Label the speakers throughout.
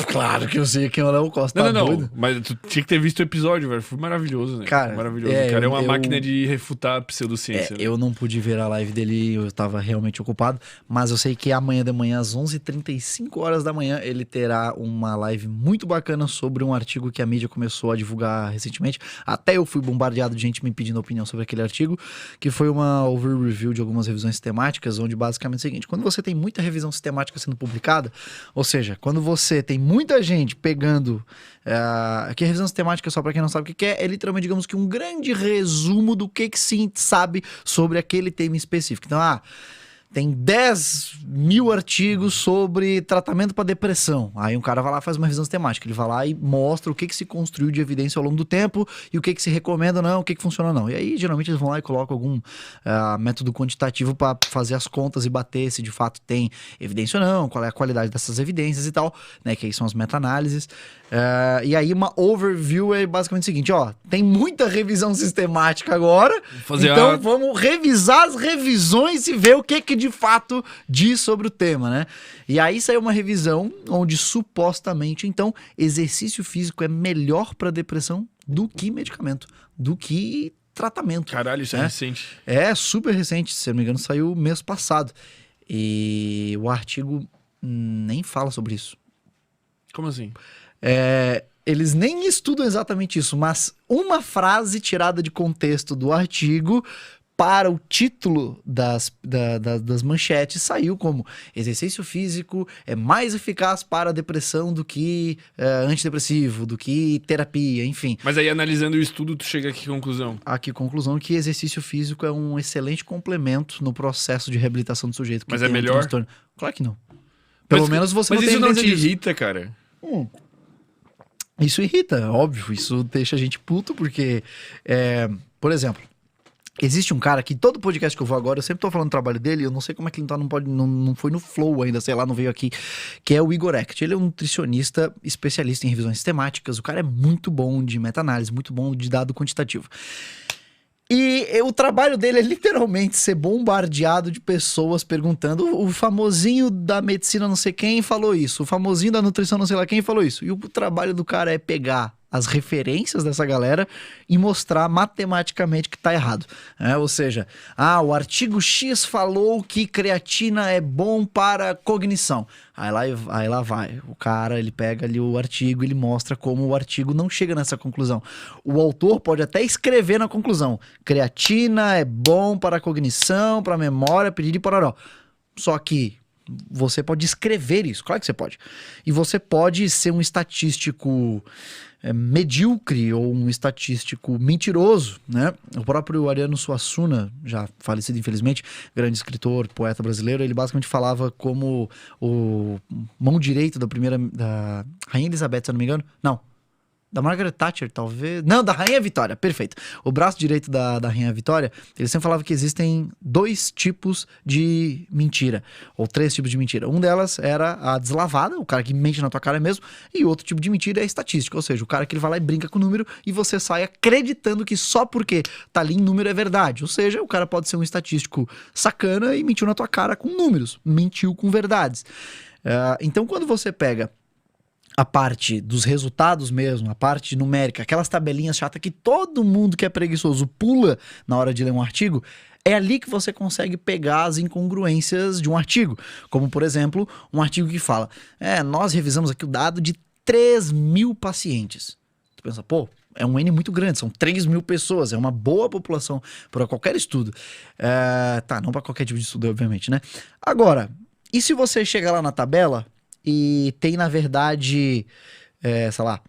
Speaker 1: Claro que eu sei quem é o Léo Costa.
Speaker 2: Não,
Speaker 1: tá
Speaker 2: não,
Speaker 1: doido?
Speaker 2: mas tu tinha que ter visto o episódio, velho. Foi maravilhoso, né?
Speaker 1: Cara,
Speaker 2: maravilhoso.
Speaker 1: é,
Speaker 2: O cara é uma
Speaker 1: eu-
Speaker 2: máquina de refutar a pseudociência. né?
Speaker 1: Eu não pude ver a live dele, eu estava realmente ocupado, mas eu sei que amanhã de manhã, às 11h35 horas da manhã, ele terá uma live muito bacana sobre um artigo que a mídia começou a divulgar recentemente. Até eu fui bombardeado de gente me pedindo opinião sobre aquele artigo, que foi uma over-review de algumas revisões sistemáticas, onde basicamente é o seguinte: quando você tem muita revisão sistemática sendo publicada, ou seja, quando você tem muita gente pegando... aqui a revisão sistemática, só para quem não sabe o que é literalmente, digamos que um grande resumo do que se sabe sobre aquele tema específico. Então, tem 10.000 artigos sobre tratamento para depressão. Aí um cara vai lá e faz uma revisão sistemática. Ele vai lá e mostra o que se construiu de evidência ao longo do tempo e o que se recomenda ou não, o que funciona ou não. E aí, geralmente, eles vão lá e colocam algum método quantitativo para fazer as contas e bater se de fato tem evidência ou não, qual é a qualidade dessas evidências e tal, né? Que aí são as meta-análises. E aí, uma overview é basicamente o seguinte: tem muita revisão sistemática agora, então vamos revisar as revisões e ver o que de fato diz sobre o tema, né? E aí saiu uma revisão onde supostamente, então, exercício físico é melhor para depressão do que medicamento, do que tratamento.
Speaker 2: Caralho, isso é recente.
Speaker 1: É super recente, se eu não me engano, saiu mês passado. E o artigo nem fala sobre isso.
Speaker 2: Como assim?
Speaker 1: Eles nem estudam exatamente isso, mas uma frase tirada de contexto do artigo para o título das manchetes saiu como: exercício físico é mais eficaz para a depressão do que antidepressivo, do que terapia, enfim.
Speaker 2: Mas aí, analisando o estudo, tu chega a que conclusão?
Speaker 1: A que conclusão que exercício físico é um excelente complemento no processo de reabilitação do sujeito.
Speaker 2: Mas é melhor?
Speaker 1: Claro que não. Pelo menos você não tem
Speaker 2: evidência. Mas isso não te
Speaker 1: disso.
Speaker 2: irrita, cara?
Speaker 1: Isso irrita, óbvio. Isso deixa a gente puto, porque, por exemplo, existe um cara que todo podcast que eu vou agora, eu sempre tô falando do trabalho dele, eu não sei como é que ele não foi no Flow ainda, sei lá, não veio aqui, que é o Igor Act. Ele é um nutricionista especialista em revisões sistemáticas, o cara é muito bom de meta-análise, muito bom de dado quantitativo. E o trabalho dele é literalmente ser bombardeado de pessoas perguntando: o famosinho da medicina não sei quem falou isso, o famosinho da nutrição não sei lá quem falou isso. E o trabalho do cara é pegar as referências dessa galera e mostrar matematicamente que tá errado. Ou seja, o artigo X falou que creatina é bom para cognição. Aí lá vai. O cara, ele pega ali o artigo, ele mostra como o artigo não chega nessa conclusão. O autor pode até escrever na conclusão: creatina é bom para cognição, para memória, pedir e pororó. Só que você pode escrever isso, claro que você pode. E você pode ser um estatístico medíocre ou um estatístico mentiroso, né? O próprio Ariano Suassuna, já falecido infelizmente, grande escritor, poeta brasileiro, ele basicamente falava como o mão direito da Rainha Elizabeth, se eu não me engano. Não. Da Margaret Thatcher, talvez. Não, da Rainha Vitória, perfeito. O braço direito da Rainha Vitória, ele sempre falava que existem 2 tipos de mentira, ou 3 tipos de mentira. Um delas era a deslavada, o cara que mente na tua cara mesmo, e outro tipo de mentira é a estatística, ou seja, o cara que ele vai lá e brinca com o número e você sai acreditando que só porque tá ali em número é verdade. Ou seja, o cara pode ser um estatístico sacana e mentiu na tua cara com números, mentiu com verdades. Então, quando você pega a parte dos resultados mesmo, a parte numérica, aquelas tabelinhas chatas que todo mundo que é preguiçoso pula na hora de ler um artigo, é ali que você consegue pegar as incongruências de um artigo. Como, por exemplo, um artigo que fala: nós revisamos aqui o dado de 3.000 pacientes. Tu pensa, é um N muito grande, são 3.000 pessoas, é uma boa população para qualquer estudo. Não para qualquer tipo de estudo, obviamente, né? Agora, e se você chegar lá na tabela e tem, na verdade, sei lá,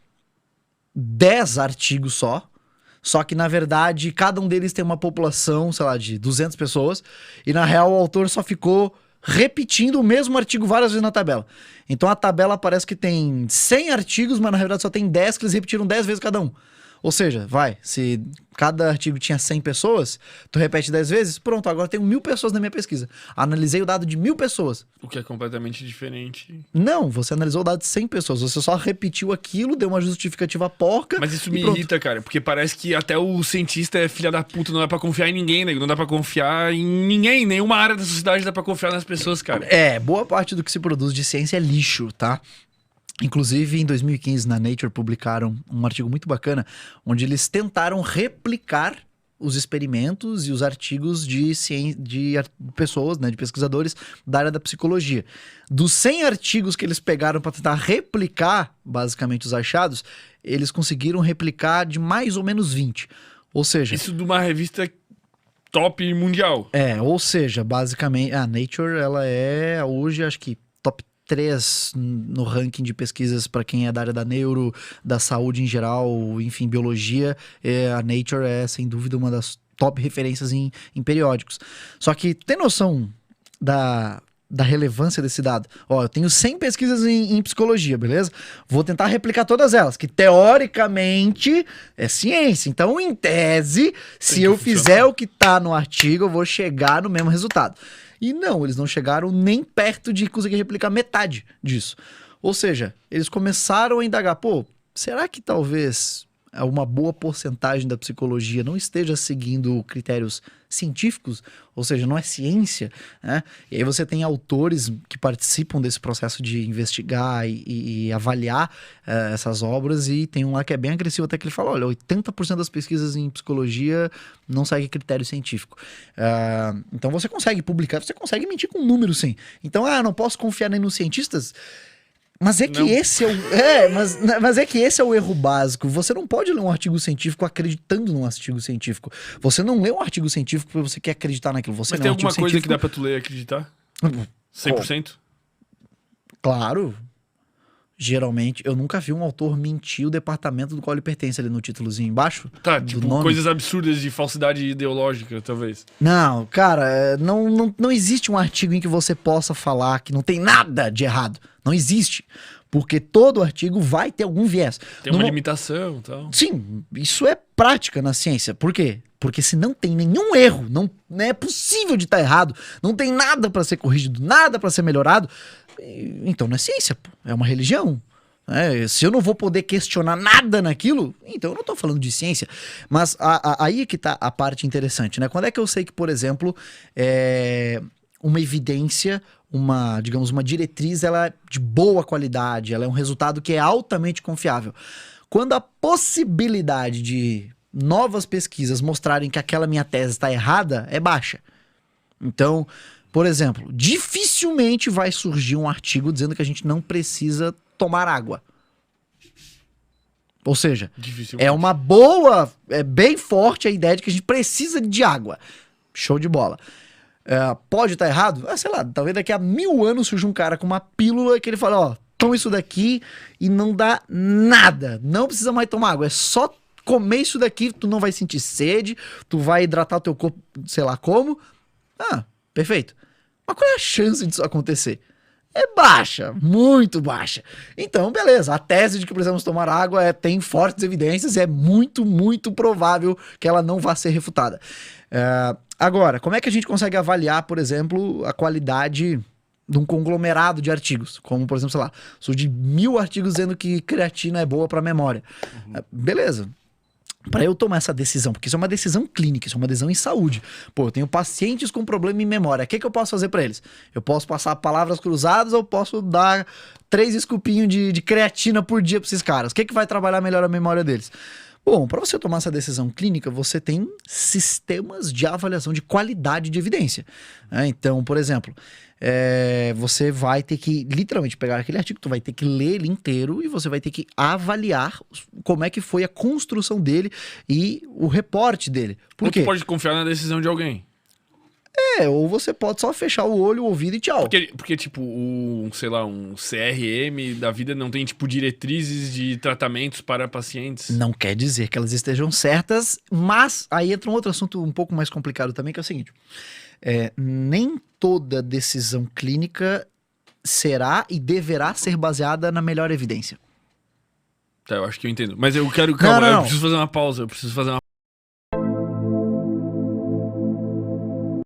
Speaker 1: 10 artigos só que, na verdade, cada um deles tem uma população, sei lá, de 200 pessoas, e, na real, o autor só ficou repetindo o mesmo artigo várias vezes na tabela. Então, a tabela parece que tem 100 artigos, mas, na verdade, só tem 10 que eles repetiram 10 vezes cada um. Ou seja, se cada artigo tinha 100 pessoas, tu repete 10 vezes, pronto, agora tenho 1.000 pessoas na minha pesquisa. Analisei o dado de 1.000 pessoas.
Speaker 2: O que é completamente diferente.
Speaker 1: Não, você analisou o dado de 100 pessoas, você só repetiu aquilo, deu uma justificativa porca.
Speaker 2: Mas isso me irrita, cara, porque parece que até o cientista é filha da puta, não dá pra confiar em ninguém, né? Não dá pra confiar em ninguém, nenhuma área da sociedade dá pra confiar nas pessoas, cara.
Speaker 1: Boa parte do que se produz de ciência é lixo, tá? Inclusive, em 2015, na Nature, publicaram um artigo muito bacana, onde eles tentaram replicar os experimentos e os artigos de pessoas, né, de pesquisadores da área da psicologia. Dos 100 artigos que eles pegaram para tentar replicar, basicamente, os achados, eles conseguiram replicar de mais ou menos 20. Ou seja...
Speaker 2: Isso de uma revista top mundial.
Speaker 1: ou seja, basicamente, a Nature, ela é hoje, acho que, top 3 no ranking de pesquisas para quem é da área da neuro, da saúde em geral, enfim, biologia. A Nature é, sem dúvida, uma das top referências em periódicos. Só que, tem noção da relevância desse dado? Ó, eu tenho 100 pesquisas em psicologia, beleza? Vou tentar replicar todas elas, que teoricamente é ciência. Então, em tese, se eu fizer o que tá no artigo, eu vou chegar no mesmo resultado. E não, eles não chegaram nem perto de conseguir replicar metade disso. Ou seja, eles começaram a indagar, pô, será que talvez uma boa porcentagem da psicologia não esteja seguindo critérios científicos, ou seja, não é ciência, né? E aí você tem autores que participam desse processo de investigar e avaliar essas obras, e tem um lá que é bem agressivo até, que ele fala, olha, 80% das pesquisas em psicologia não seguem critério científico. Então você consegue publicar, você consegue mentir com números, sim. Então, não posso confiar nem nos cientistas. Mas é que esse mas é que esse é o erro básico. Você não pode ler um artigo científico acreditando num artigo científico. Você não lê um artigo científico porque você quer acreditar naquilo. Você
Speaker 2: Mas tem alguma coisa que dá pra tu ler e acreditar? 100%?
Speaker 1: Claro. Geralmente, eu nunca vi um autor mentir o departamento do qual ele pertence ali no títulozinho embaixo.
Speaker 2: Tá, tipo, coisas absurdas de falsidade ideológica, talvez.
Speaker 1: Não, cara, não existe um artigo em que você possa falar que não tem nada de errado. Não existe. Porque todo artigo vai ter algum viés.
Speaker 2: Tem uma limitação e tal.
Speaker 1: Sim, isso é prática na ciência. Por quê? Porque se não tem nenhum erro, não é possível de estar errado, não tem nada para ser corrigido, nada para ser melhorado, então não é ciência, pô, é uma religião. Se eu não vou poder questionar nada naquilo, então eu não tô falando de ciência. Mas aí é que tá a parte interessante, né? Quando é que eu sei que, por exemplo, uma evidência, digamos, uma diretriz, ela é de boa qualidade, ela é um resultado que é altamente confiável? Quando a possibilidade de novas pesquisas mostrarem que aquela minha tese está errada é baixa. Então, por exemplo, dificilmente vai surgir um artigo dizendo que a gente não precisa tomar água. Ou seja, é uma boa, é bem forte a ideia de que a gente precisa de água. Show de bola. Pode estar errado? Sei lá, talvez daqui a 1000 anos surja um cara com uma pílula que ele fala, ó, toma isso daqui e não dá nada. Não precisa mais tomar água, é só comer isso daqui, tu não vai sentir sede, tu vai hidratar o teu corpo, sei lá como. Perfeito. Mas qual é a chance disso acontecer? É baixa, muito baixa. Então, beleza, a tese de que precisamos tomar água tem fortes evidências e é muito, muito provável que ela não vá ser refutada. Agora, como é que a gente consegue avaliar, por exemplo, a qualidade de um conglomerado de artigos? Como, por exemplo, sei lá, surge 1000 artigos dizendo que creatina é boa para memória. Beleza. Para eu tomar essa decisão, porque isso é uma decisão clínica, isso é uma decisão em saúde. Pô, eu tenho pacientes com problema em memória. O que eu posso fazer para eles? Eu posso passar palavras cruzadas ou posso dar 3 escupinhos de creatina por dia para esses caras? O que vai trabalhar melhor a memória deles? Bom, para você tomar essa decisão clínica, você tem sistemas de avaliação de qualidade de evidência. Então, por exemplo, você vai ter que literalmente pegar aquele artigo, tu vai ter que ler ele inteiro e você vai ter que avaliar como é que foi a construção dele e o reporte dele. Por quê?
Speaker 2: Tu pode confiar na decisão de alguém.
Speaker 1: Ou você pode só fechar o olho, o ouvido e tchau.
Speaker 2: Porque tipo, sei lá, um CRM da vida não tem, tipo, diretrizes de tratamentos para pacientes.
Speaker 1: Não quer dizer que elas estejam certas, mas aí entra um outro assunto um pouco mais complicado também, que é o seguinte. Nem toda decisão clínica será e deverá ser baseada na melhor evidência.
Speaker 2: Tá, eu acho que eu entendo. Mas eu quero... Calma, eu preciso fazer uma pausa.